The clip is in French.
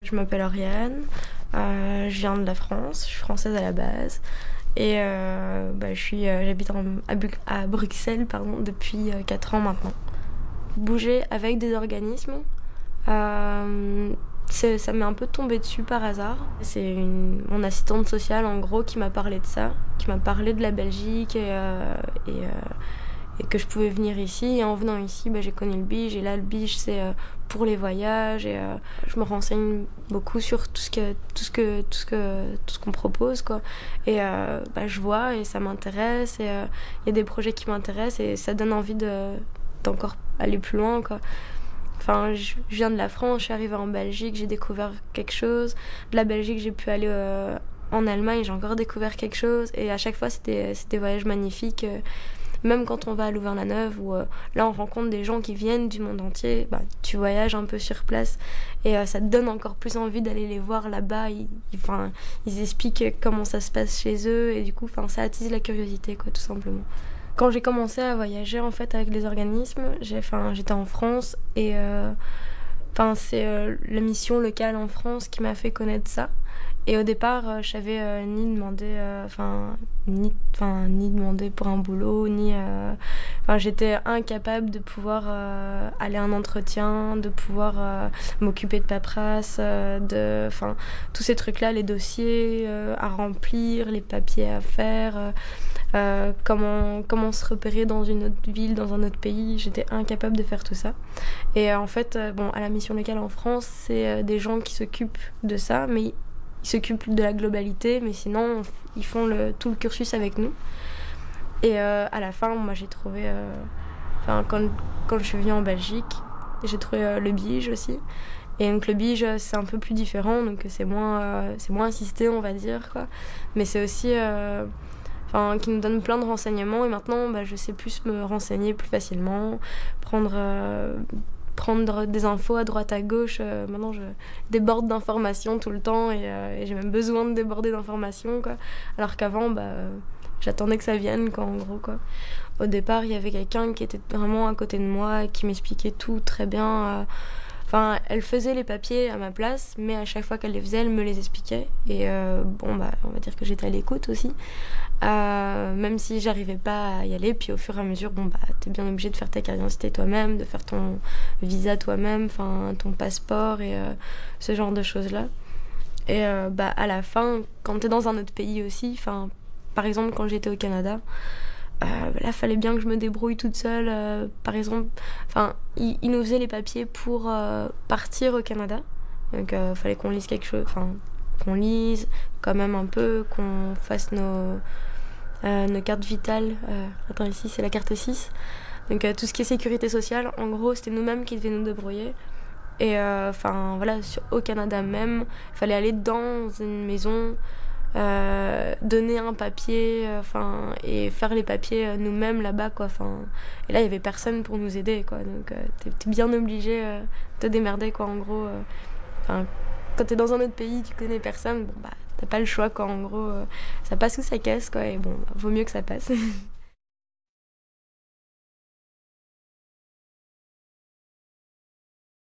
Je m'appelle Oriane, je viens de la France, je suis française à la base et j'habite à Bruxelles depuis 4 ans maintenant. Bouger avec des organismes, ça m'est un peu tombé dessus par hasard. C'est mon assistante sociale en gros qui m'a parlé de ça, qui m'a parlé de la Belgique et que je pouvais venir ici. Et en venant ici, j'ai connu le BIJ. Et là, le BIJ, c'est pour les voyages. Et je me renseigne beaucoup sur tout ce qu'on propose, quoi. Et je vois et ça m'intéresse. Et il y a des projets qui m'intéressent et ça donne envie d'encore aller plus loin, quoi. Enfin, je viens de la France, je suis arrivée en Belgique, j'ai découvert quelque chose. De la Belgique, j'ai pu aller en Allemagne, j'ai encore découvert quelque chose. Et à chaque fois, c'était des voyages magnifiques. Même quand on va à Louvain-la-Neuve, où là, on rencontre des gens qui viennent du monde entier, tu voyages un peu sur place. Et ça te donne encore plus envie d'aller les voir là-bas. Ils expliquent comment ça se passe chez eux. Et du coup, ça attise la curiosité, quoi, tout simplement. Quand j'ai commencé à voyager en fait avec les organismes, j'étais en France et c'est la mission locale en France qui m'a fait connaître ça. Et au départ, je savais ni demander pour un boulot, j'étais incapable de pouvoir aller à un entretien, de pouvoir m'occuper de paperasse, tous ces trucs-là, les dossiers à remplir, les papiers à faire. Comment se repérer dans une autre ville, dans un autre pays. J'étais incapable de faire tout ça. Et en fait, à la mission locale en France, c'est des gens qui s'occupent de ça, mais ils s'occupent de la globalité, mais sinon, ils font tout le cursus avec nous. Et à la fin, moi, j'ai trouvé... quand je suis venue en Belgique, j'ai trouvé le BIJ aussi. Et donc le BIJ, c'est un peu plus différent, donc c'est moins assisté, on va dire, quoi. Mais c'est aussi... qui nous donne plein de renseignements et maintenant je sais plus me renseigner plus facilement, prendre des infos à droite à gauche. Maintenant je déborde d'informations tout le temps et j'ai même besoin de déborder d'informations, quoi. Alors qu'avant j'attendais que ça vienne, quoi, en gros, quoi. Au départ il y avait quelqu'un qui était vraiment à côté de moi qui m'expliquait tout très bien. Elle faisait les papiers à ma place, mais à chaque fois qu'elle les faisait, elle me les expliquait. Et on va dire que j'étais à l'écoute aussi. Même si j'arrivais pas à y aller, puis au fur et à mesure, t'es bien obligé de faire ta carte d'identité toi-même, de faire ton visa toi-même, ton passeport et ce genre de choses-là. Et à la fin, quand t'es dans un autre pays aussi, par exemple quand j'étais au Canada, là fallait bien que je me débrouille toute seule. Par exemple, ils nous faisaient les papiers pour partir au Canada, donc fallait qu'on lise quelque chose, qu'on lise quand même un peu, qu'on fasse nos cartes vitales. Attends, ici c'est la carte 6, donc tout ce qui est sécurité sociale, en gros c'était nous-mêmes qui devions nous débrouiller. Et au Canada même, il fallait aller dans une maison, donner un papier, et faire les papiers nous-mêmes là-bas, quoi. Et là il y avait personne pour nous aider, quoi. Donc t'es bien obligé de te démerder, quoi, en gros. Quand t'es dans un autre pays, tu connais personne, t'as pas le choix, quoi, en gros. Ça passe ou ça casse, quoi, et vaut mieux que ça passe.